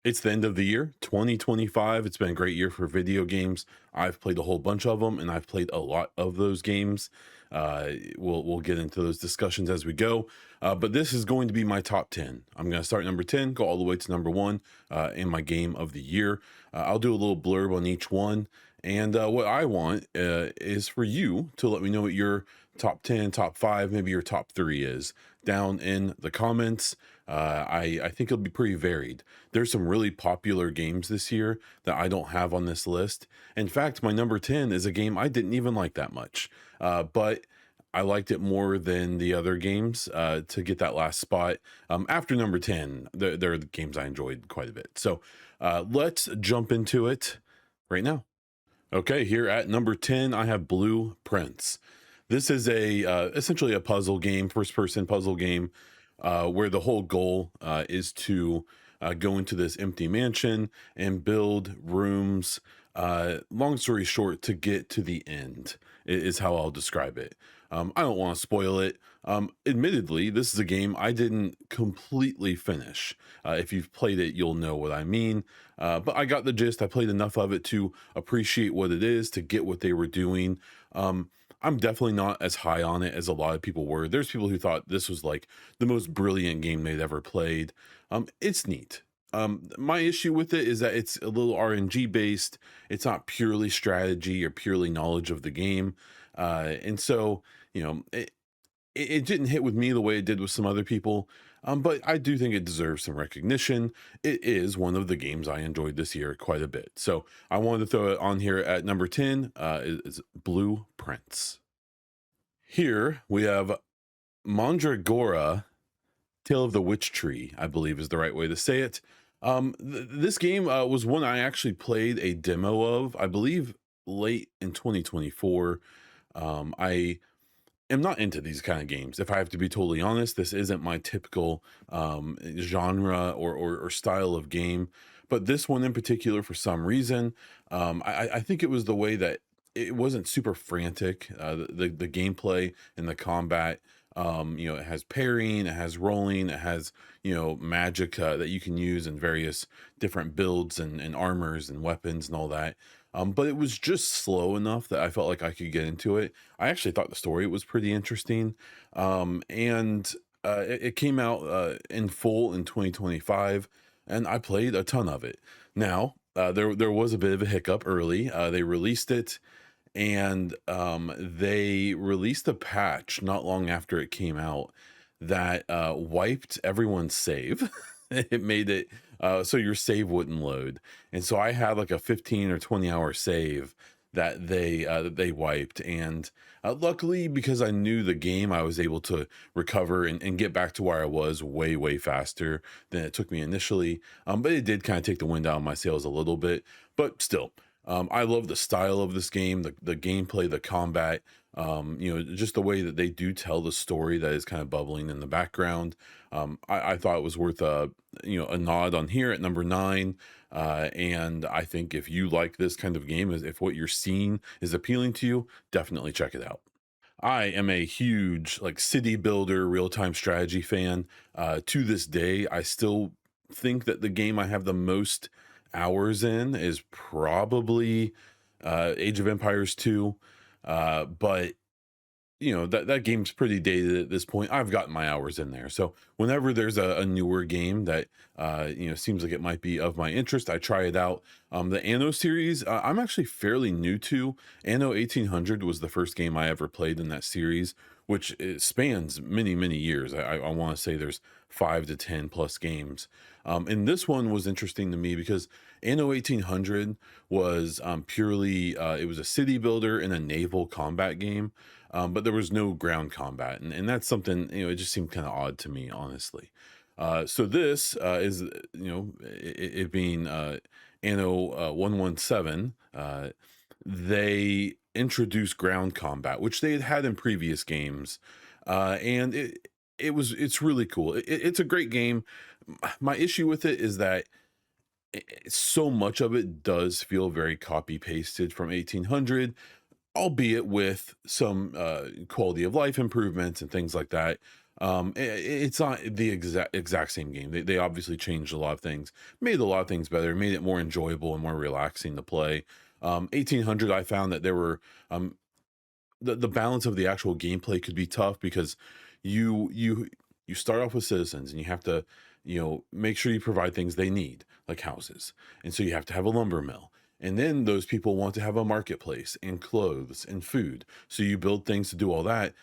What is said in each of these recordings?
It's the end of the year, 2025. It's been a great year for video games. I've played a whole bunch of them, and I've played a lot of those games. We'll get into those discussions as we go. But this is going to be my top 10. I'm going to start number 10, go all the way to number one in my game of the year. I'll do a little blurb on each one. And what I want is for you to let me know what your top 10, top five, maybe your top three is down in the comments. I think it'll be pretty varied. There's some really popular games this year that I don't have on this list. In fact, my number 10 is a game I didn't even like that much, but I liked it more than the other games to get that last spot. After number 10, there are the games I enjoyed quite a bit. So let's jump into it right now. Okay, here at number 10, I have Blue Prince. This is a essentially a puzzle game, first-person puzzle game, where the whole goal is to go into this empty mansion and build rooms. Long story short, to get to the end is how I'll describe it. I don't want to spoil it. Admittedly, this is a game I didn't completely finish. If you've played it, you'll know what I mean. But I got the gist. I played enough of it to appreciate what it is, to get what they were doing. I'm definitely not as high on it as a lot of people were. There's people who thought this was like the most brilliant game they'd ever played. It's neat. My issue with it is that it's a little RNG based. It's not purely strategy or purely knowledge of the game. And so, you know, it didn't hit with me the way it did with some other people. But I do think it deserves some recognition. It is one of the games I enjoyed this year quite a bit. So I wanted to throw it on here at number 10 is Blue Prince. Here we have Mandragora, Tale of the Witch Tree, I believe is the right way to say it. This game was one I actually played a demo of, I believe late in 2024. I am not into these kind of games. If I have to be totally honest, this isn't my typical genre or style of game. But this one in particular, for some reason, I think it was the way that it wasn't super frantic. The gameplay and the combat, it has parrying, it has rolling, it has, magic that you can use in various different builds and armors and weapons and all that. But it was just slow enough that I felt like I could get into it. I actually thought the story was pretty interesting. And it came out in full in 2025, and I played a ton of it. Now, there was a bit of a hiccup early. They released it, and they released a patch not long after it came out that wiped everyone's save. It made it so your save wouldn't load, and so I had like a 15 or 20 hour save that they wiped. And luckily, because I knew the game, I was able to recover and get back to where I was way faster than it took me initially. But it did kind of take the wind out of my sails a little bit, but still. I love the style of this game, the gameplay, the combat, just the way that they do tell the story that is kind of bubbling in the background. I thought it was worth a nod on here at number 9. And I think if you like this kind of game, if what you're seeing is appealing to you, definitely check it out. I am a huge like city builder, real-time strategy fan. To this day, I still think that the game I have the most hours in is probably Age of Empires 2. But that game's pretty dated at this point. I've gotten my hours in there. So whenever there's a newer game that seems like it might be of my interest, I try it out. The Anno series, I'm actually fairly new to. Anno 1800 was the first game I ever played in that series, which it spans many years. I want to say there's 5 to 10 plus games. And this one was interesting to me because Anno 1800 was purely it was a city builder and a naval combat game. But there was no ground combat, and that's something, it just seemed kind of odd to me, honestly. So this is, it being Anno 117, they introduced ground combat, which they had had in previous games, and it's really cool. It's a great game. My issue with it is that so much of it does feel very copy pasted from 1800, albeit with some quality of life improvements and things like that. It's not the exact same game. They obviously changed a lot of things, made a lot of things better, made it more enjoyable and more relaxing to play. 1800, I found that there were the balance of the actual gameplay could be tough because you start off with citizens and you have to, make sure you provide things they need, like houses. And so you have to have a lumber mill. And then those people want to have a marketplace and clothes and food. So you build things to do all that.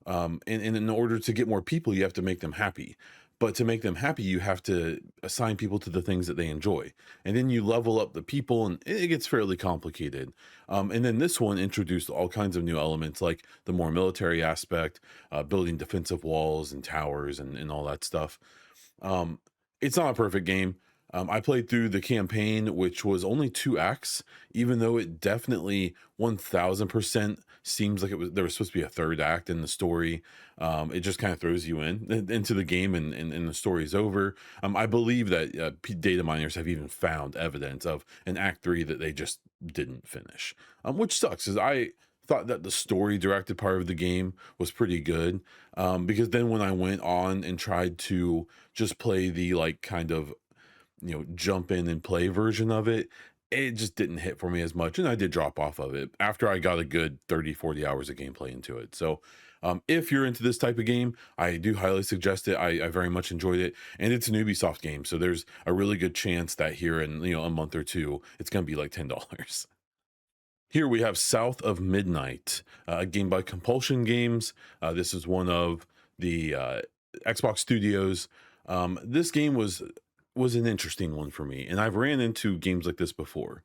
And in order to get more people, you have to make them happy. But to make them happy, you have to assign people to the things that they enjoy. And then you level up the people, and it gets fairly complicated. And then this one introduced all kinds of new elements, like the more military aspect, building defensive walls and towers and all that stuff. Um, it's not a perfect game. I played through the campaign, which was only 2 acts, even though it definitely 1000% seems like there was supposed to be a third act in the story. It just kind of throws you into the game, and the story's over. I believe that data miners have even found evidence of an act 3 that they just didn't finish, which sucks. Is I thought that the story directed part of the game was pretty good, because then when I went on and tried to just play the like kind of jump in and play version of it, it just didn't hit for me as much. And I did drop off of it after I got a good 30, 40 hours of gameplay into it. So, if you're into this type of game, I do highly suggest it. I very much enjoyed it. And it's an Ubisoft game. So there's a really good chance that here in, a month or two, it's going to be like $10. Here we have South of Midnight, a game by Compulsion Games. This is one of the Xbox studios. This game was an interesting one for me, and I've ran into games like this before.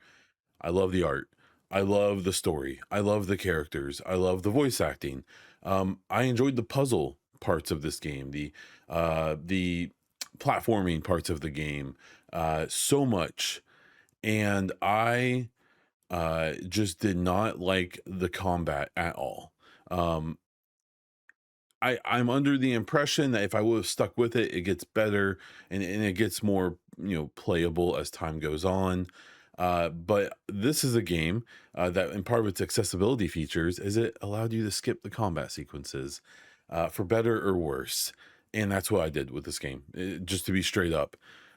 I love the art, I love the story, I love the characters, I love the voice acting. I enjoyed the puzzle parts of this game, the platforming parts of the game, so much, and I just did not like the combat at all. Um, I'm under the impression that if I would have stuck with it, it gets better, and it gets more, playable as time goes on. But this is a game that, and part of its accessibility features is it allowed you to skip the combat sequences, for better or worse. And that's what I did with this game, just to be straight up.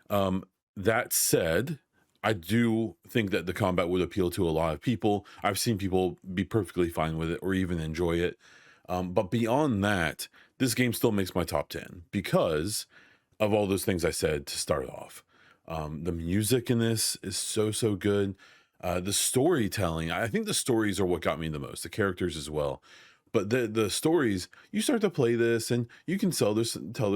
Um, that said, I do think that the combat would appeal to a lot of people. I've seen people be perfectly fine with it or even enjoy it. But beyond that, this game still makes my top 10 because of all those things I said to start off. The music in this is so, so good. The storytelling, I think the stories are what got me the most, the characters as well. But the stories, you start to play this and you can tell there's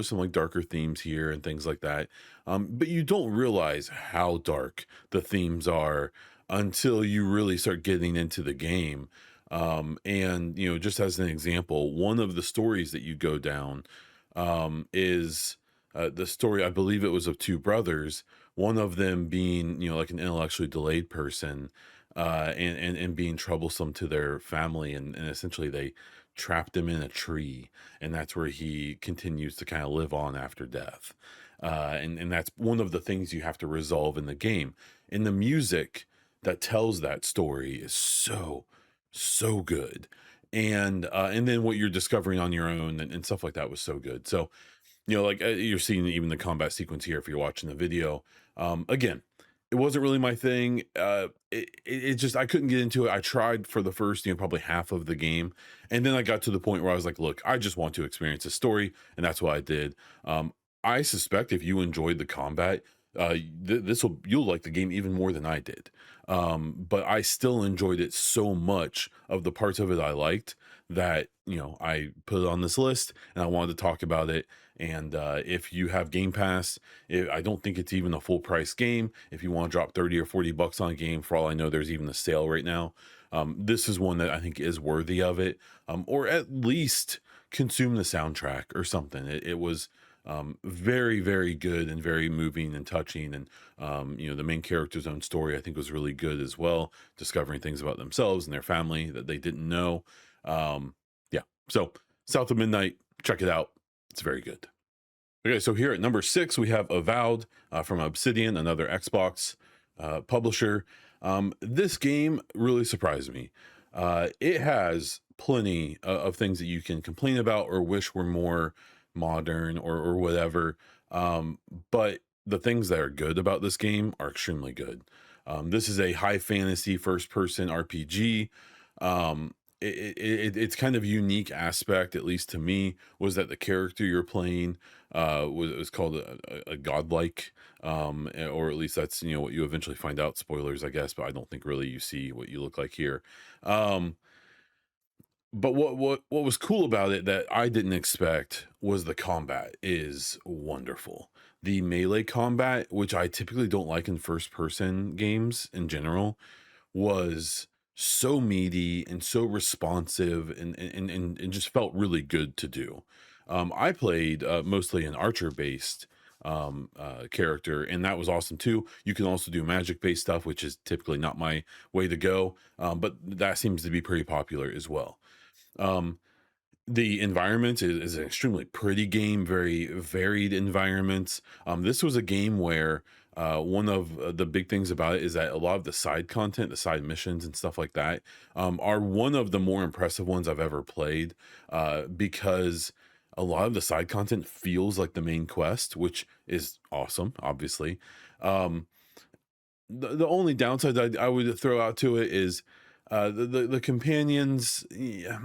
some like darker themes here and things like that. But you don't realize how dark the themes are until you really start getting into the game. And just as an example, one of the stories that you go down is the story, I believe it was of two brothers, one of them being, like an intellectually delayed person, and being troublesome to their family, and essentially they trapped him in a tree, and that's where he continues to kind of live on after death. And that's one of the things you have to resolve in the game. And the music that tells that story is so good. And then what you're discovering on your own, and stuff like that was so good. So like, you're seeing even the combat sequence here if you're watching the video. Again, it wasn't really my thing. It just, I couldn't get into it. I tried for the first, probably half of the game, and then I got to the point where I was like, look, I just want to experience the story, and that's what I did. I suspect if you enjoyed the combat, you'll like the game even more than I did. But I still enjoyed it so much, of the parts of it I liked, that I put it on this list and I wanted to talk about it. And if you have Game Pass, I don't think it's even a full price game. If you want to drop 30 or 40 bucks on a game, for all I know, there's even a sale right now. This is one that I think is worthy of it, or at least consume the soundtrack or something. It was very, very good and very moving and touching. And the main character's own story, I think, was really good as well, discovering things about themselves and their family that they didn't know. Yeah. So South of Midnight, check it out. It's very good. Okay, so here at number 6, we have Avowed, from Obsidian, another Xbox publisher. This game really surprised me. It has plenty of things that you can complain about or wish were more modern or whatever. But the things that are good about this game are extremely good. This is a high fantasy first person RPG. It's kind of unique aspect, at least to me, was that the character you're playing was called a godlike, or at least that's what you eventually find out. Spoilers, I guess, but I don't think really you see what you look like here. Um, but what was cool about it that I didn't expect was the combat is wonderful. The melee combat, which I typically don't like in first person games in general, was so meaty and so responsive and just felt really good to do. I played mostly an archer based character, and that was awesome too. You can also do magic based stuff, which is typically not my way to go, but that seems to be pretty popular as well. Um, the environment is an extremely pretty game, very varied environments. This was a game where one of the big things about it is that a lot of the side content, the side missions and stuff like that, are one of the more impressive ones I've ever played, because a lot of the side content feels like the main quest, which is awesome, obviously. Um, the only downside I would throw out to it is the companions. Yeah,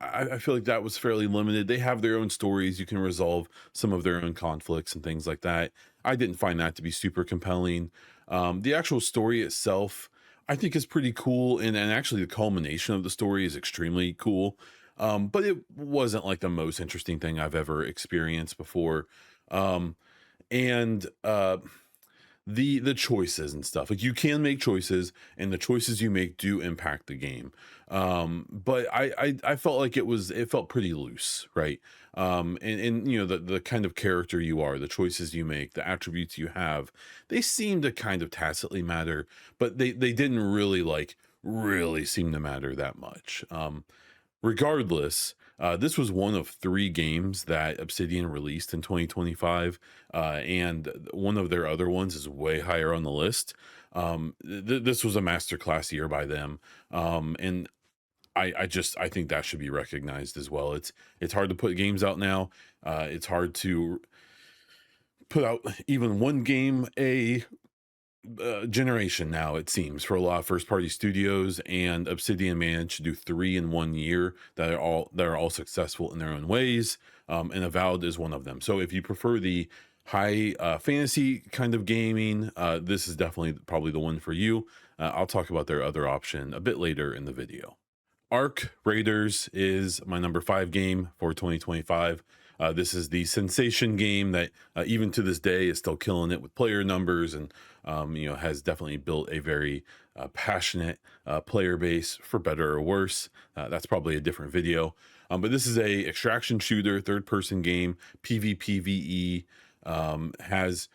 I feel like that was fairly limited. They have their own stories. You can resolve some of their own conflicts and things like that. I didn't find that to be super compelling. The actual story itself, I think, is pretty cool, and actually the culmination of the story is extremely cool. But it wasn't like the most interesting thing I've ever experienced before. Um, and the choices and stuff, like, you can make choices and the choices you make do impact the game. But I felt like it felt pretty loose, right? And the kind of character you are, the choices you make, the attributes you have, they seem to kind of tacitly matter, but they didn't really really seem to matter that much. Regardless, this was one of three games that Obsidian released in 2025, and one of their other ones is way higher on the list. This was a masterclass year by them, and I think that should be recognized as well. It's hard to put games out now. It's hard to put out even one game a generation now, it seems, for a lot of first party studios, and Obsidian managed to do three in 1 year that are all successful in their own ways. And Avowed is one of them. So if you prefer the high fantasy kind of gaming, this is definitely probably the one for you. I'll talk about their other option a bit later in the video. Arc Raiders is my number 5 game for 2025. This is the sensation game that even to this day is still killing it with player numbers, and has definitely built a very passionate player base, for better or worse. That's probably a different video. But this is a extraction shooter, third person game, PvPvE. Has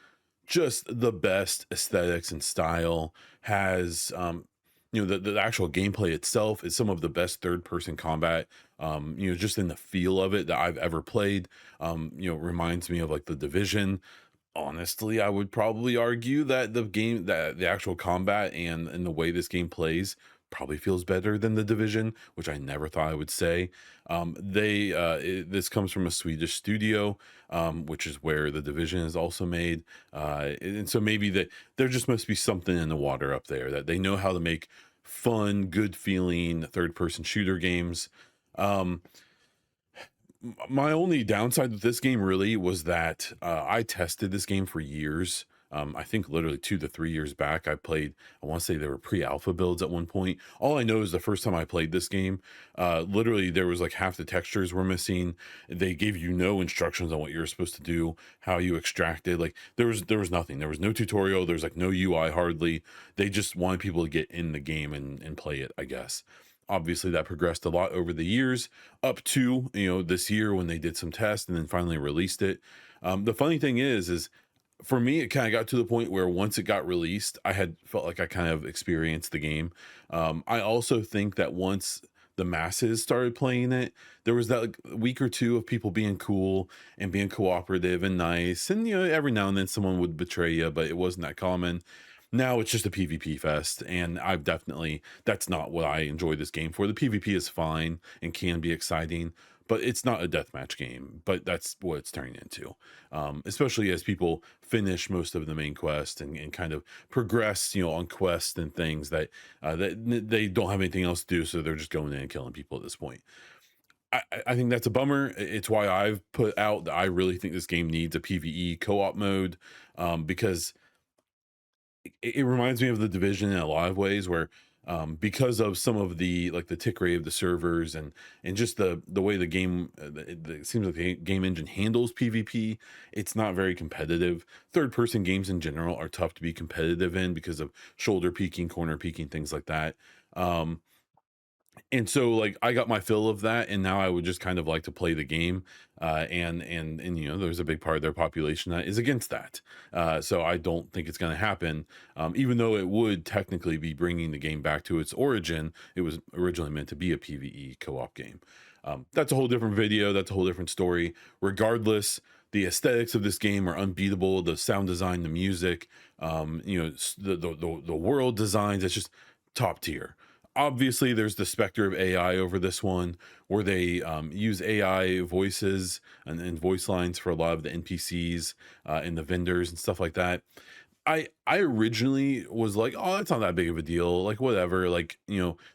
just the best aesthetics and style. Has the actual gameplay itself is some of the best third person combat, just in the feel of it, that I've ever played. Reminds me of like the Division. Honestly, I would probably argue that the actual combat and the way this game plays probably feels better than the Division, which I never thought I would say. This comes from a Swedish studio, which is where the Division is also made. And so maybe that there just must be something in the water up there, that they know how to make fun, good feeling third person shooter games. Um, my only downside with this game really was that I tested this game for years. I think literally 2 to 3 years back, I want to say there were pre-alpha builds at one point. All I know is the first time I played this game, literally there was like half the textures were missing. They gave you no instructions on what you're supposed to do, how you extracted. Like there was nothing. There was no tutorial. There's like no UI hardly. They just wanted people to get in the game and play it, I guess. Obviously, that progressed a lot over the years, up to this year when they did some tests and then finally released it. The funny thing is for me, it kind of got to the point where once it got released, I had felt like I kind of experienced the game. I also think that once the masses started playing it, there was that like week or two of people being cool and being cooperative and nice, and every now and then someone would betray you, but it wasn't that common. Now it's just a PvP fest, and that's not what I enjoy this game for. The PvP is fine and can be exciting, but it's not a deathmatch game. But that's what it's turning into, especially as people finish most of the main quest and kind of progress, on quests and things that they don't have anything else to do, so they're just going in and killing people at this point. I think that's a bummer. It's why I've put out that I really think this game needs a PvE co-op mode, because it reminds me of the Division in a lot of ways, where because of some of the like the tick rate of the servers and just the way the game it seems like the game engine handles PvP, it's not very competitive. Third person games in general are tough to be competitive in because of shoulder peeking, corner peeking, things like that. Um, and so like I got my fill of that, and now I would just kind of like to play the game, and there's a big part of their population that is against that. So I don't think it's going to happen, even though it would technically be bringing the game back to its origin. It was originally meant to be a PvE co-op game. That's a whole different video, that's a whole different story. Regardless, the aesthetics of this game are unbeatable. The sound design, the music, the world designs, it's just top tier. Obviously there's the specter of AI over this one, where they use AI voices and voice lines for a lot of the NPCs and the vendors and stuff like that. I originally was like, oh, that's not that big of a deal, like whatever. Like,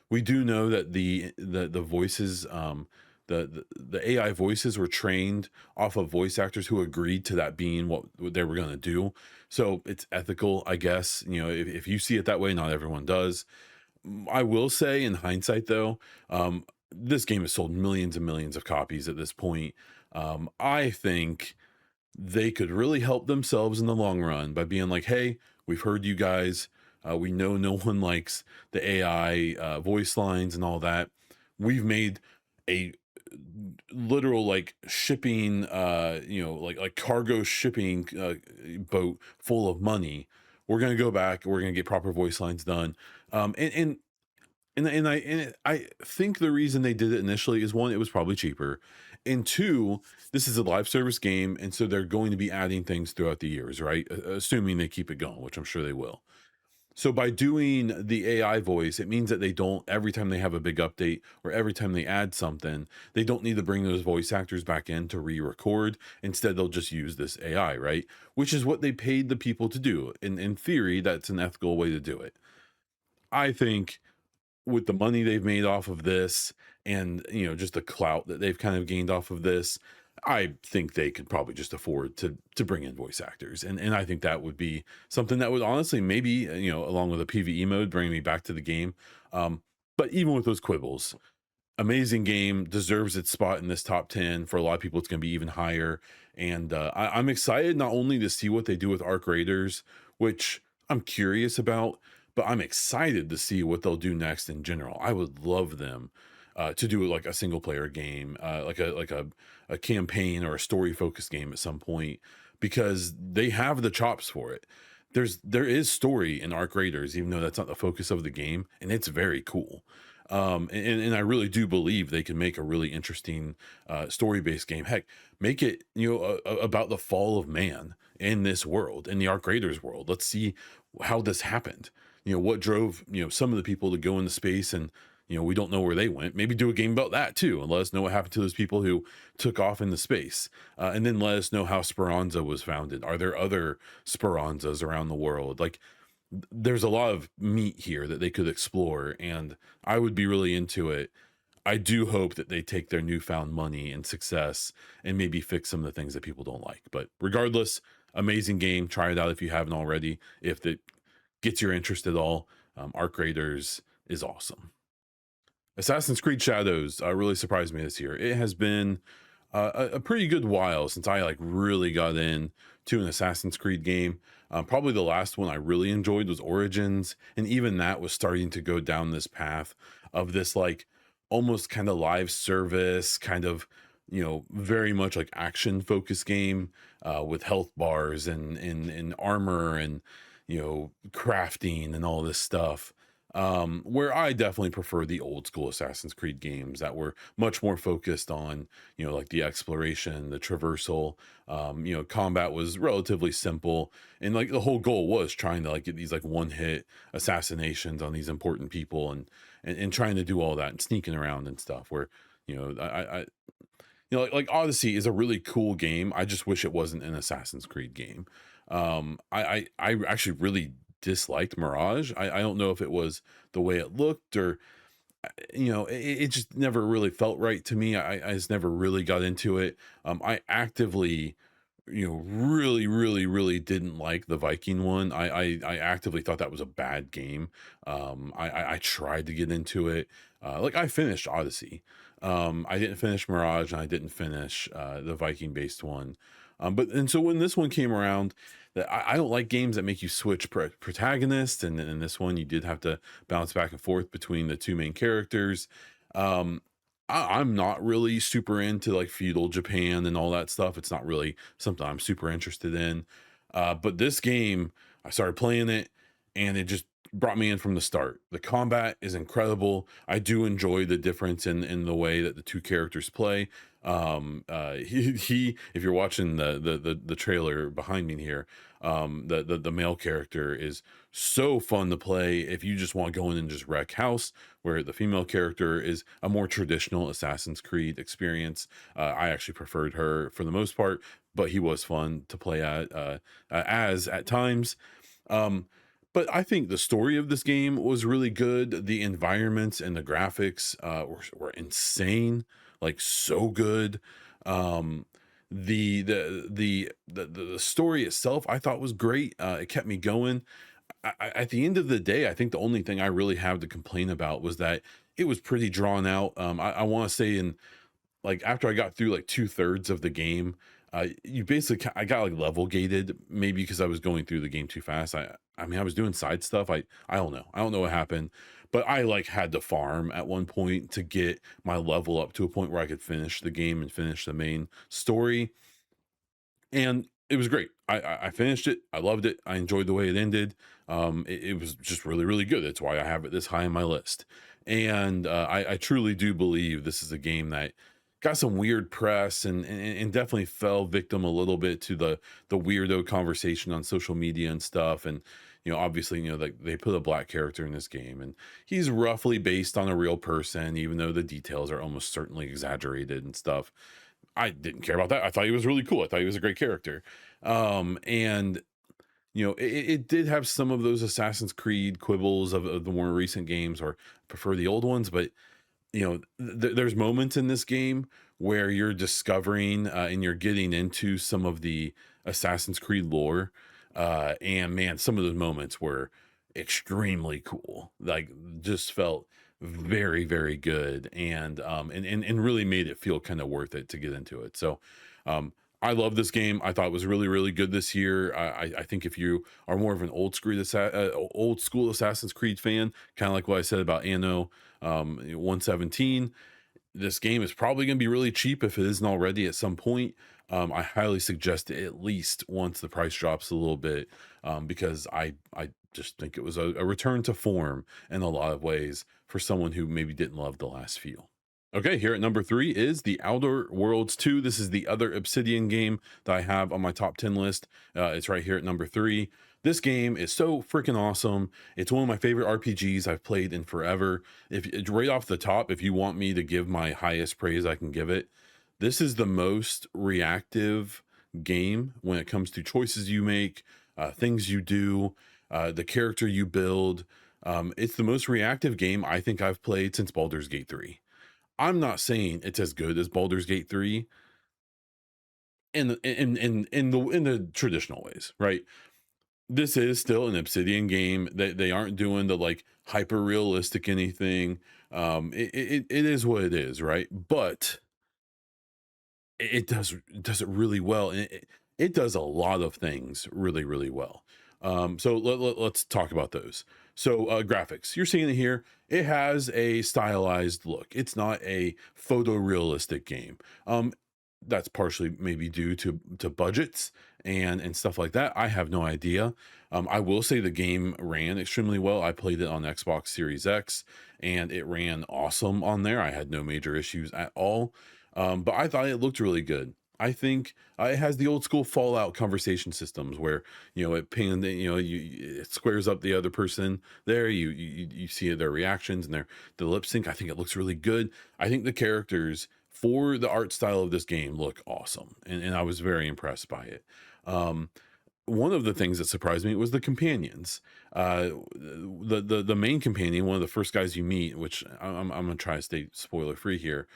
we do know that the voices, the AI voices were trained off of voice actors who agreed to that being what they were going to do. So it's ethical, I guess. If you see it that way, not everyone does. I will say, in hindsight, though, this game has sold millions and millions of copies at this point. I think they could really help themselves in the long run by being like, "Hey, we've heard you guys. We know no one likes the AI voice lines and all that. We've made a literal like shipping, like cargo shipping boat full of money. We're gonna go back. We're gonna get proper voice lines done." And I think the reason they did it initially is, one, it was probably cheaper, and two, this is a live service game, and so they're going to be adding things throughout the years, right? Assuming they keep it going, which I'm sure they will. So by doing the AI voice, it means that they don't, every time they have a big update or every time they add something, they don't need to bring those voice actors back in to re-record. Instead, they'll just use this AI, right? Which is what they paid the people to do. In theory, that's an ethical way to do it. I think with the money they've made off of this, and just the clout that they've kind of gained off of this, I think they could probably just afford to bring in voice actors, and I think that would be something that would honestly, maybe, along with a PvE mode, bring me back to the game. But even with those quibbles, amazing game, deserves its spot in this top 10. For a lot of people, it's going to be even higher, and I'm excited not only to see what they do with Arc Raiders, which I'm curious about, but I'm excited to see what they'll do next in general. I would love them to do like a single player game, like a campaign or a story focused game at some point, because they have the chops for it. There is story in Arc Raiders, even though that's not the focus of the game, and it's very cool. And I really do believe they can make a really interesting story based game. Heck, make it about the fall of man in this world, in the Arc Raiders world. Let's see how this happened. What drove some of the people to go into space, and we don't know where they went. Maybe do a game about that too, and let us know what happened to those people who took off into space, and then let us know how Speranza was founded. Are there other Speranzas around the world? Like, there's a lot of meat here that they could explore, and I would be really into it. I do hope that they take their newfound money and success and maybe fix some of the things that people don't like. But regardless, amazing game. Try it out if you haven't already. If it gets your interest at all, Arc Raiders is awesome. Assassin's Creed Shadows really surprised me this year. It has been a pretty good while since I like really got in to an Assassin's Creed game. Probably the last one I really enjoyed was Origins, and even that was starting to go down this path of this like almost kind of live service, kind of very much like action focused game with health bars and armor and crafting and all this stuff, where I definitely prefer the old school Assassin's Creed games that were much more focused on like the exploration, the traversal. Combat was relatively simple, and like the whole goal was trying to like get these like one hit assassinations on these important people, and trying to do all that and sneaking around and stuff, where I like Odyssey is a really cool game. I just wish it wasn't an Assassin's Creed game. I actually really disliked Mirage. I don't know if it was the way it looked, or it just never really felt right to me. I just never really got into it. I actively, really, really, really didn't like the Viking one. I actively thought that was a bad game. I tried to get into it. Like I finished Odyssey. I didn't finish Mirage, and I didn't finish the Viking based one. But and so when this one came around, that I don't like games that make you switch protagonists, and in this one, you did have to bounce back and forth between the two main characters. Um, I'm not really super into like feudal Japan and all that stuff. It's not really something I'm super interested in. But this game, I started playing it, and it just brought me in from the start. The combat is incredible. I do enjoy the difference in the way that the two characters play. He if you're watching the trailer behind me here, the male character is so fun to play if you just want to go in and just wreck house, where the female character is a more traditional Assassin's Creed experience. I actually preferred her for the most part, but he was fun to play as at times. um but I think the story of this game was really good. The environments and the graphics were insane, like so good. Um, the story itself I thought was great. It kept me going. At the end of the day, I think the only thing I really have to complain about was that it was pretty drawn out. I want to say in like after I got through like two-thirds of the game, you basically I got like level gated, maybe because I was going through the game too fast. I mean I was doing side stuff. I don't know. I don't know what happened, but I like had to farm at one point to get my level up to a point where I could finish the game and finish the main story. And it was great. I finished it. I loved it. I enjoyed the way it ended. It was just really, really good. That's why I have it this high on my list. And I truly do believe this is a game that got some weird press, and definitely fell victim a little bit to the weirdo conversation on social media and stuff. And obviously, they put a black character in this game, and he's roughly based on a real person, even though the details are almost certainly exaggerated and stuff. I didn't care about that. I thought he was really cool. I thought he was a great character. And it did have some of those Assassin's Creed quibbles of the more recent games, or prefer the old ones. But there's moments in this game where you're discovering and you're getting into some of the Assassin's Creed lore. And man, some of those moments were extremely cool. Like, just felt very, very good, and really made it feel kind of worth it to get into it. So um I love this game. I thought it was really, really good this year. I think if you are more of an old school Assassin's Creed fan, kind of like what I said about Anno 117, this game is probably going to be really cheap if it isn't already at some point. I highly suggest it at least once the price drops a little bit, because I just think it was a return to form in a lot of ways for someone who maybe didn't love the last few. Okay, here at number three is The Outer Worlds 2. This is the other Obsidian game that I have on my top 10 list. It's right here at number three. This game is so freaking awesome. It's one of my favorite RPGs I've played in forever. If right off the top, if you want me to give my highest praise I can give it, this is the most reactive game when it comes to choices you make, things you do, the character you build. It's the most reactive game I think I've played since Baldur's Gate 3. I'm not saying it's as good as Baldur's Gate 3 in the traditional ways, right? This is still an Obsidian game. They aren't doing the like hyper realistic anything. It is what it is, right? But it does it really well, and it does a lot of things really, really well. So let's talk about those. So graphics, you're seeing it here. It has a stylized look. It's not a photorealistic game. That's partially maybe due to budgets and stuff like that. I have no idea. I will say the game ran extremely well. I played it on Xbox Series X, and it ran awesome on there. I had no major issues at all. But I thought it looked really good. I think it has the old school Fallout conversation systems where it ping, it squares up the other person there. You see their reactions and their the lip sync. I think it looks really good. I think the characters for the art style of this game, look awesome, and I was very impressed by it. Um, one of the things that surprised me was the companions. The main companion, one of the first guys you meet, which I'm gonna try to stay spoiler free here.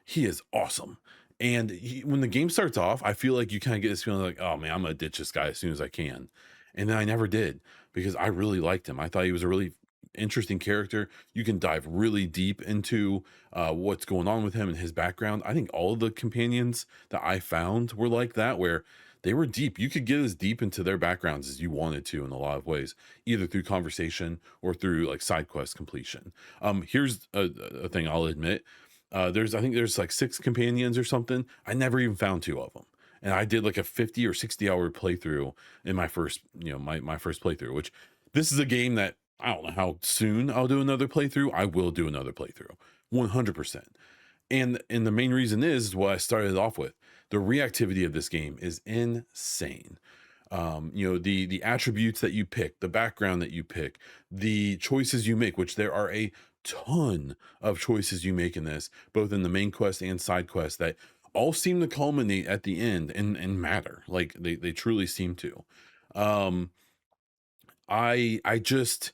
He is awesome. And when the game starts off, I feel like you kind of get this feeling like, oh man, I'm gonna ditch this guy as soon as I can. And then I never did because I really liked him. I thought he was a really interesting character. You can dive really deep into what's going on with him and his background. I think all of the companions that I found were like that, where they were deep. You could get as deep into their backgrounds as you wanted to in a lot of ways, either through conversation or through like side quest completion. Here's a thing I'll admit. I think there's like 6 companions or something. I never even found 2 of them. And I did like a 50 or 60 hour playthrough in my first, my first playthrough, which this is a game that I don't know how soon I'll do another playthrough. I will do another playthrough 100%. And the main reason is what I started off with. The reactivity of this game is insane. The attributes that you pick, the background that you pick, the choices you make, which there are a ton of choices you make in this, both in the main quest and side quest, that all seem to culminate at the end and matter. Like they truly seem to. Um, I just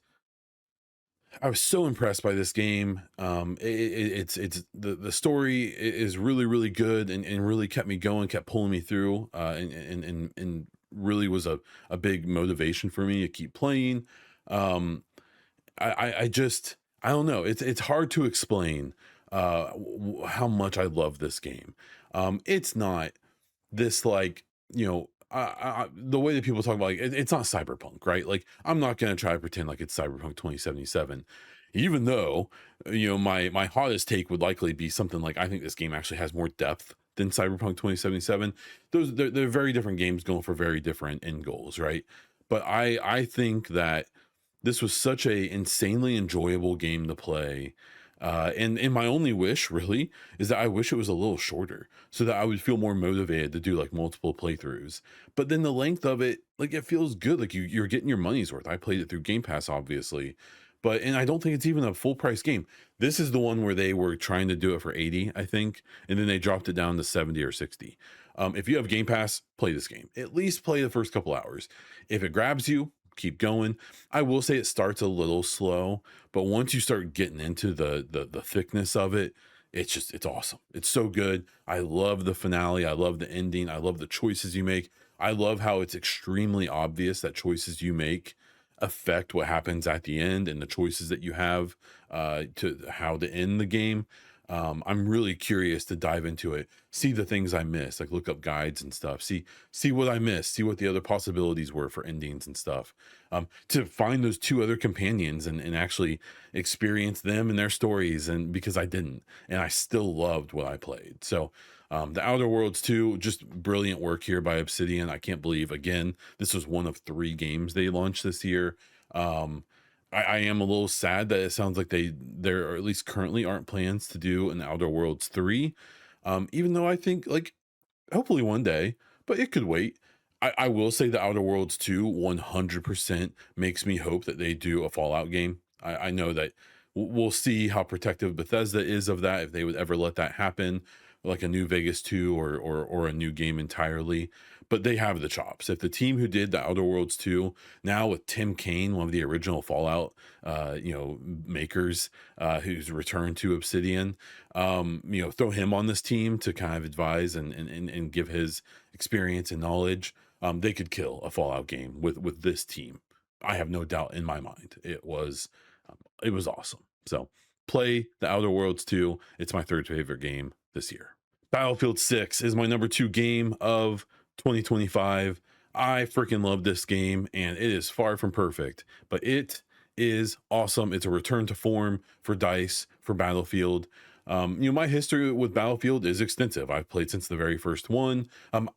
I was so impressed by this game. It's the story is really really good and really kept me going, kept pulling me through, and really was a big motivation for me to keep playing. Um, I just I don't know. It's hard to explain how much I love this game. It's not this like the way that people talk about, like, it's not cyberpunk, right? Like I'm not going to try to pretend like it's cyberpunk 2077, even though my hottest take would likely be something like, I think this game actually has more depth than cyberpunk 2077. They're very different games going for very different end goals, right? But I think that this was such a insanely enjoyable game to play. And my only wish really is that I wish it was a little shorter so that I would feel more motivated to do like multiple playthroughs. But then the length of it, like it feels good. Like you're getting your money's worth. I played it through Game Pass, obviously, and I don't think it's even a full price game. This is the one where they were trying to do it for 80, I think, and then they dropped it down to 70 or 60. If you have Game Pass, play this game. At least play the first couple hours. If it grabs you, keep going. I will say it starts a little slow, but once you start getting into the thickness of it, it's awesome. It's so good. I love the finale. I love the ending. I love the choices you make. I love how it's extremely obvious that choices you make affect what happens at the end and the choices that you have to how to end the game. I'm really curious to dive into it, see the things I missed, like look up guides and stuff, see what I missed, see what the other possibilities were for endings and stuff. To find those 2 other companions and actually experience them and their stories, and because I didn't, and I still loved what I played. So the Outer Worlds 2, just brilliant work here by Obsidian. I can't believe, again, this was one of 3 games they launched this year. Um, I am a little sad that it sounds like there, or at least currently, aren't plans to do an Outer Worlds 3. Even though I think like hopefully one day, but it could wait. I will say the Outer Worlds 2 100% makes me hope that they do a Fallout game. I know that we'll see how protective Bethesda is of that, if they would ever let that happen, like a New Vegas 2 or a new game entirely. But they have the chops. If the team who did the Outer Worlds 2, now with Tim Kaine, one of the original Fallout makers, who's returned to Obsidian, throw him on this team to kind of advise and give his experience and knowledge, they could kill a Fallout game with this team. I have no doubt in my mind. It was awesome. So play the Outer Worlds 2. It's my 3rd favorite game this year. Battlefield 6 is my number 2 game of 2025. I freaking love this game, and it is far from perfect, but it is awesome. It's a return to form for DICE, for Battlefield. My history with Battlefield is extensive. I've played since the very first one,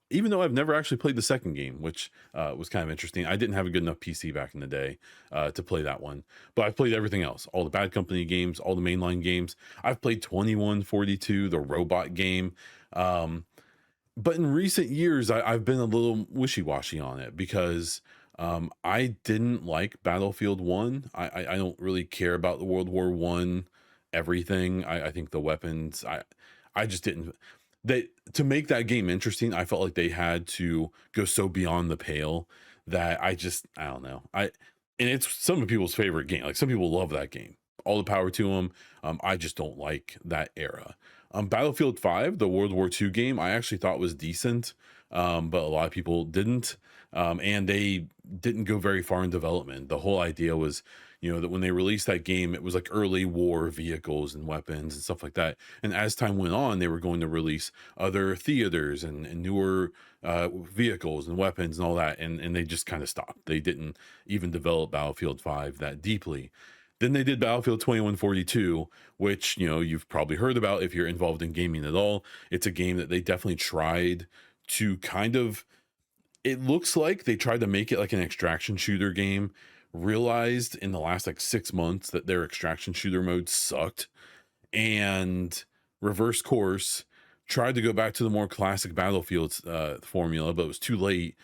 even though I've never actually played the second game, which was kind of interesting. I didn't have a good enough PC back in the day to play that one, but I've played everything else, all the Bad Company games, all the mainline games. I've played 2142, the robot game. But in recent years, I've been a little wishy-washy on it because I didn't like Battlefield 1. I don't really care about the World War One everything. I think the weapons, I just didn't. They To make that game interesting, I felt like they had to go so beyond the pale that I don't know. And it's some of people's favorite game. Like some people love that game. All the power to them. I just don't like that era. Battlefield 5, the World War II game, I actually thought was decent, but a lot of people didn't. And they didn't go very far in development. The whole idea was, that when they released that game, it was like early war vehicles and weapons and stuff like that. And as time went on, they were going to release other theaters and newer vehicles and weapons and all that. And they just kind of stopped. They didn't even develop Battlefield 5 that deeply. Then they did Battlefield 2142, which, you've probably heard about if you're involved in gaming at all. It's a game that they definitely tried to kind of, it looks like they tried to make it like an extraction shooter game, realized in the last like 6 months that their extraction shooter mode sucked, and reverse course, tried to go back to the more classic Battlefield formula, but it was too late.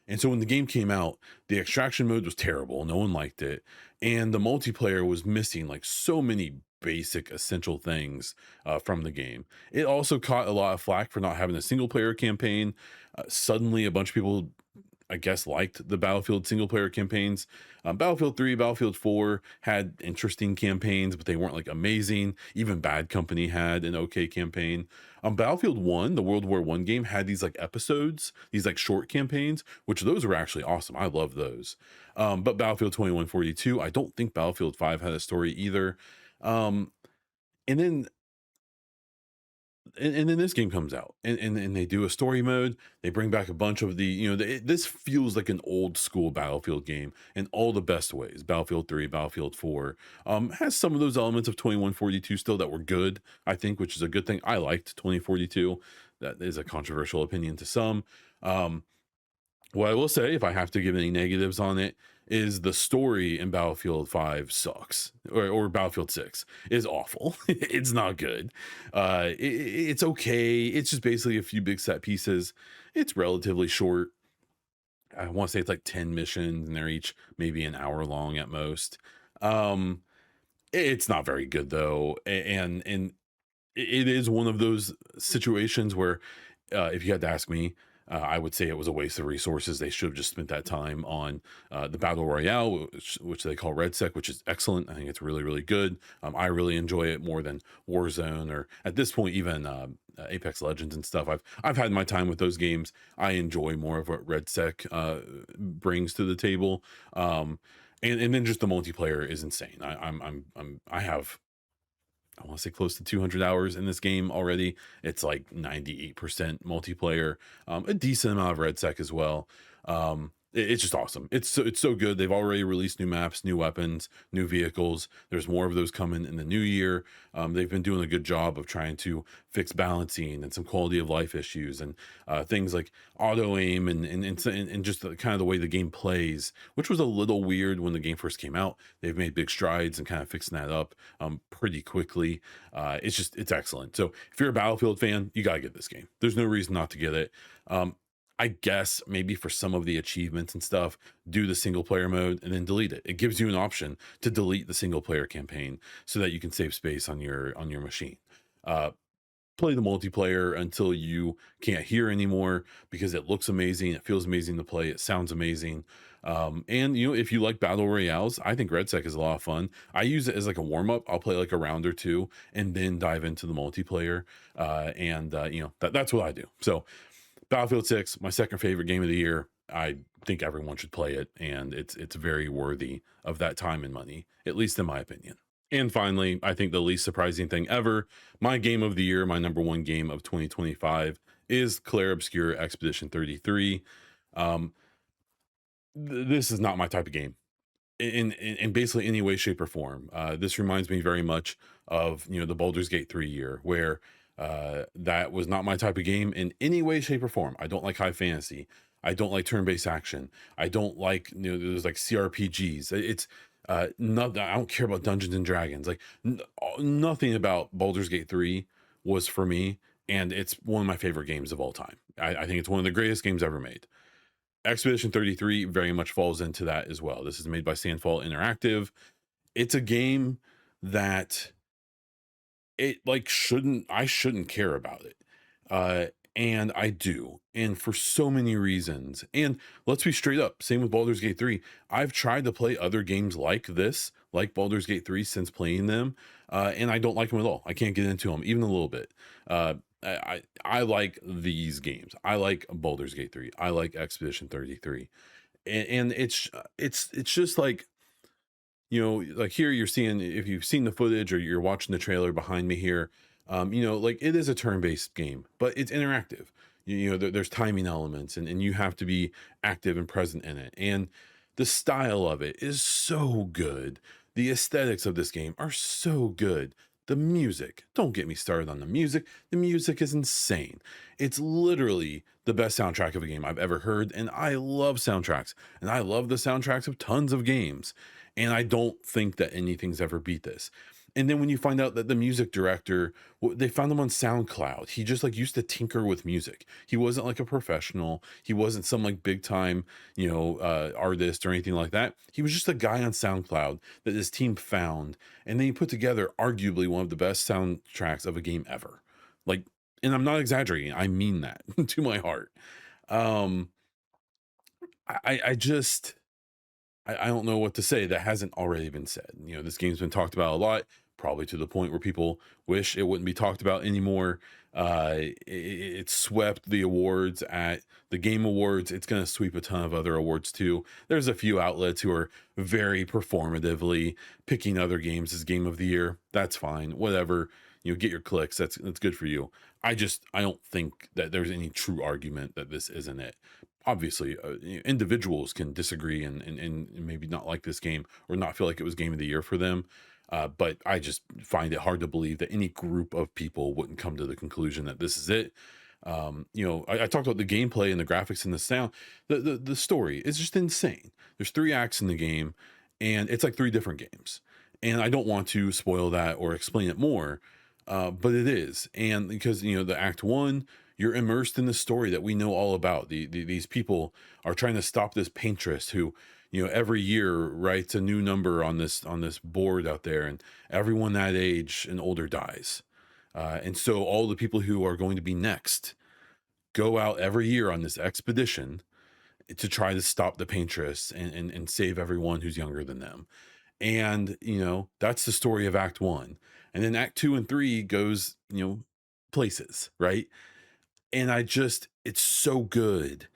And so when the game came out, the extraction mode was terrible. No one liked it. And the multiplayer was missing like so many basic essential things from the game. It also caught a lot of flack for not having a single player campaign. Suddenly, a bunch of people, I guess, liked the Battlefield single player campaigns. Battlefield 3, Battlefield 4 had interesting campaigns, but they weren't like amazing. Even Bad Company had an okay campaign. Battlefield 1, the World War One game, had these like episodes, these like short campaigns, which those were actually awesome. I love those. But Battlefield 2142, I don't think Battlefield 5 had a story either. Um, and then and then this game comes out, and they do a story mode. They bring back a bunch of this feels like an old school Battlefield game in all the best ways. Battlefield 3, Battlefield 4 has some of those elements of 2142 still that were good, I think, which is a good thing. I liked 2042. That is a controversial opinion to some. um what I will say, if I have to give any negatives on it, is the story in Battlefield 5 sucks, or Battlefield 6 is awful. It's not good. It's okay. It's just basically a few big set pieces. It's relatively short. I want to say it's like 10 missions, and they're each maybe an hour long at most. Um, it's not very good though, and it is one of those situations where, if you had to ask me, I would say it was a waste of resources. They should have just spent that time on the battle royale, which they call RedSec, which is excellent. I think it's really, really good. I really enjoy it more than Warzone, or at this point even Apex Legends and stuff. I've had my time with those games. I enjoy more of what RedSec brings to the table. And then just the multiplayer is insane. I have, I want to say, close to 200 hours in this game already. It's like 98% multiplayer, a decent amount of RedSec as well. It's just awesome. It's so good. They've already released new maps, new weapons, new vehicles. There's more of those coming in the new year. They've been doing a good job of trying to fix balancing and some quality of life issues, and things like auto aim, and just kind of the way the game plays, which was a little weird when the game first came out. They've made big strides and kind of fixing that up pretty quickly. It's excellent. So if you're a Battlefield fan, you gotta get this game. There's no reason not to get it. I guess maybe for some of the achievements and stuff, do the single player mode and then delete it. It gives you an option to delete the single player campaign so that you can save space on your machine. Uh, Play the multiplayer until you can't hear anymore, because it looks amazing, it feels amazing to play, it sounds amazing. And if you like battle royales, I think RedSec is a lot of fun. I use it as like a warm-up. I'll play like a round or two and then dive into the multiplayer. That's what I do. So Battlefield 6, my second favorite game of the year. I think everyone should play it, and it's very worthy of that time and money, at least in my opinion. And finally, I think the least surprising thing ever, my game of the year, my number one game of 2025, is Clair Obscur Expedition 33. Um, this is not my type of game in basically any way, shape, or form. This reminds me very much of the Baldur's Gate 3 year, where that was not my type of game in any way, shape, or form. I don't like high fantasy. I don't like turn-based action. I don't like there's like CRPGs. It's nothing. I don't care about Dungeons and Dragons. Like nothing about Baldur's Gate 3 was for me, and it's one of my favorite games of all time. I think it's one of the greatest games ever made. Expedition 33 very much falls into that as well. This is made by Sandfall Interactive. It's a game that it like shouldn't I shouldn't care about it. Uh and I do. And for so many reasons. And let's be straight up, same with Baldur's Gate 3. I've tried to play other games like this, like Baldur's Gate 3 since playing them, and I don't like them at all. I can't get into them even a little bit. I like these games. I like Baldur's Gate 3. I like Expedition 33. And it's just like, like here you're seeing, if you've seen the footage or you're watching the trailer behind me here, like it is a turn-based game, but it's interactive. There's timing elements, and you have to be active and present in it. And the style of it is so good. The aesthetics of this game are so good. The music, don't get me started on the music. The music is insane. It's literally the best soundtrack of a game I've ever heard. And I love soundtracks, and I love the soundtracks of tons of games. And I don't think that anything's ever beat this. And then when you find out that the music director, they found him on SoundCloud. He just like used to tinker with music. He wasn't like a professional. He wasn't some like big time, artist or anything like that. He was just a guy on SoundCloud that his team found, and then he put together arguably one of the best soundtracks of a game ever. Like, and I'm not exaggerating. I mean that to my heart. Um, I just I don't know what to say that hasn't already been said. This game's been talked about a lot, probably to the point where people wish it wouldn't be talked about anymore. It swept the awards at the Game Awards. It's going to sweep a ton of other awards too. There's a few outlets who are very performatively picking other games as Game of the Year. That's fine. Whatever. Get your clicks. That's good for you. I don't think that there's any true argument that this isn't it. Obviously, individuals can disagree and maybe not like this game or not feel like it was Game of the Year for them. But I just find it hard to believe that any group of people wouldn't come to the conclusion that this is it. I talked about the gameplay and the graphics and the sound. The story is just insane. There's 3 acts in the game, and it's like 3 different games. And I don't want to spoil that or explain it more, but it is. And because the act 1, you're immersed in the story that we know all about. These people are trying to stop this paintress who, every year writes a new number on this board out there, and everyone that age and older dies. And so all the people who are going to be next go out every year on this expedition to try to stop the paintress and save everyone who's younger than them. And that's the story of Act 1. And then Act 2 and 3 goes places, right? And it's so good.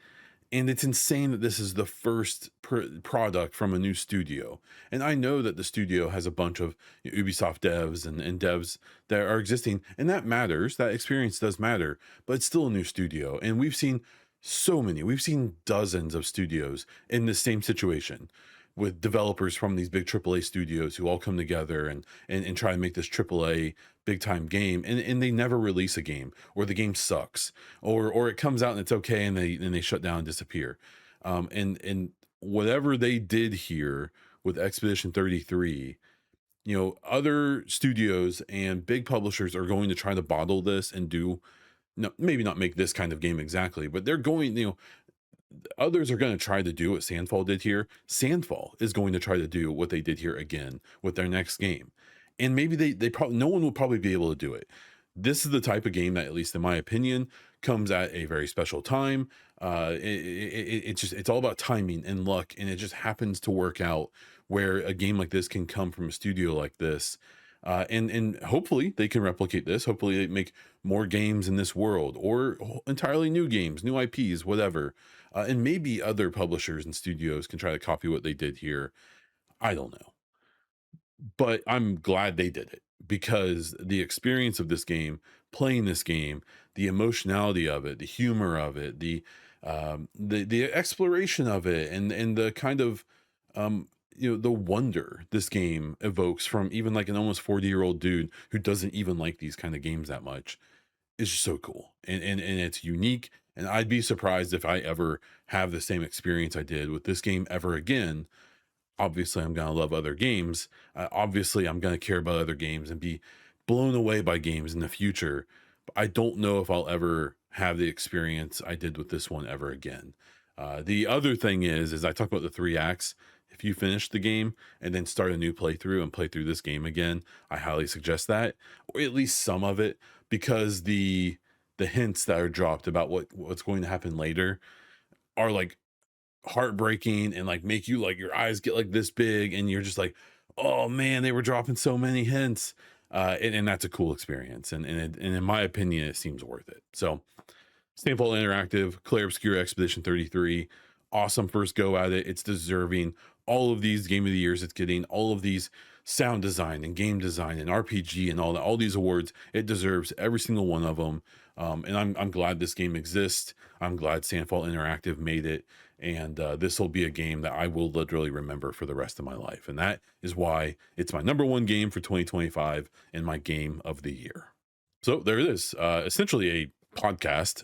And it's insane that this is the first product from a new studio. And I know that the studio has a bunch of Ubisoft devs and devs that are existing, and that matters. That experience does matter, but it's still a new studio. And we've seen dozens of studios in the same situation, with developers from these big AAA studios who all come together and try to make this AAA big time game, and they never release a game, or the game sucks, or it comes out and it's okay, and they shut down and disappear. And whatever they did here with Expedition 33, other studios and big publishers are going to try to bottle this and do, no, maybe not make this kind of game exactly, but they're going, others are going to try to do what Sandfall did here. Sandfall is going to try to do what they did here again with their next game. And maybe they probably, no one will probably be able to do it. This is the type of game that, at least in my opinion, comes at a very special time. It's all about timing and luck, and it just happens to work out where a game like this can come from a studio like this. And hopefully they can replicate this. Hopefully they make more games in this world, or entirely new games, new IPs, whatever. And maybe other publishers and studios can try to copy what they did here. I don't know, but I'm glad they did it, because the experience of this game, playing this game, the emotionality of it, the humor of it, the exploration of it, and the kind of the wonder this game evokes from even like an almost 40-year-old dude who doesn't even like these kind of games that much is just so cool, and it's unique. And I'd be surprised if I ever have the same experience I did with this game ever again. Obviously I'm going to love other games. Obviously I'm going to care about other games and be blown away by games in the future. But I don't know if I'll ever have the experience I did with this one ever again. The other thing is I talk about the 3 acts. if you finish the game and then start a new playthrough and play through this game again, I highly suggest that, or at least some of it, because the hints that are dropped about what's going to happen later are like heartbreaking and like make you like your eyes get like this big and you're just like, oh man, they were dropping so many hints. And that's a cool experience. And in my opinion, it seems worth it. So Stameful Interactive, Clair Obscura Expedition 33, awesome first go at it. It's deserving all of these game of the years it's getting, all of these sound design and game design and RPG and all that, all these awards. It deserves every single one of them. And I'm glad this game exists. I'm glad Sandfall Interactive made it. And this will be a game that I will literally remember for the rest of my life. And that is why it's my number one game for 2025 and my game of the year. So there it is. Essentially a podcast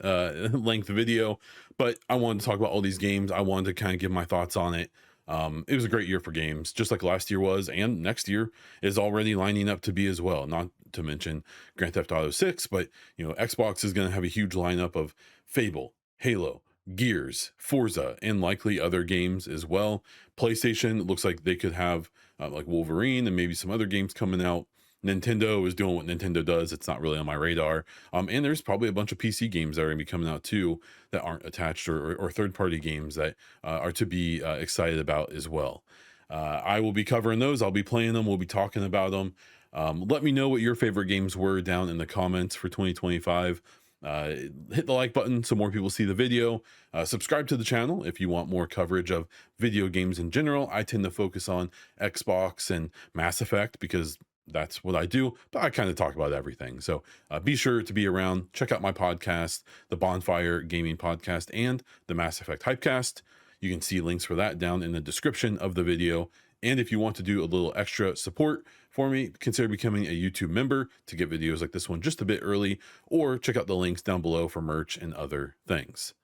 length video, but I wanted to talk about all these games. I wanted to kind of give my thoughts on it. It was a great year for games, just like last year was, and next year is already lining up to be as well. Not to mention Grand Theft Auto 6, but Xbox is going to have a huge lineup of Fable, Halo, Gears, Forza, and likely other games as well. PlayStation looks like they could have like Wolverine and maybe some other games coming out. Nintendo is doing what Nintendo does. It's not really on my radar. And there's probably a bunch of PC games that are going to be coming out too that aren't attached, or third-party games that are to be excited about as well. I will be covering those. I'll be playing them. We'll be talking about them. Let me know what your favorite games were down in the comments for 2025. Hit the like button so more people see the video. Subscribe to the channel if you want more coverage of video games in general. I tend to focus on Xbox and Mass Effect because that's what I do, but I kind of talk about everything. So be sure to be around. Check out my podcast, the Bonfire Gaming Podcast, and the Mass Effect Hypecast. You can see links for that down in the description of the video. And if you want to do a little extra support for me, consider becoming a YouTube member to get videos like this one just a bit early, or check out the links down below for merch and other things.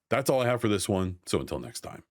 That's all I have for this one. So until next time.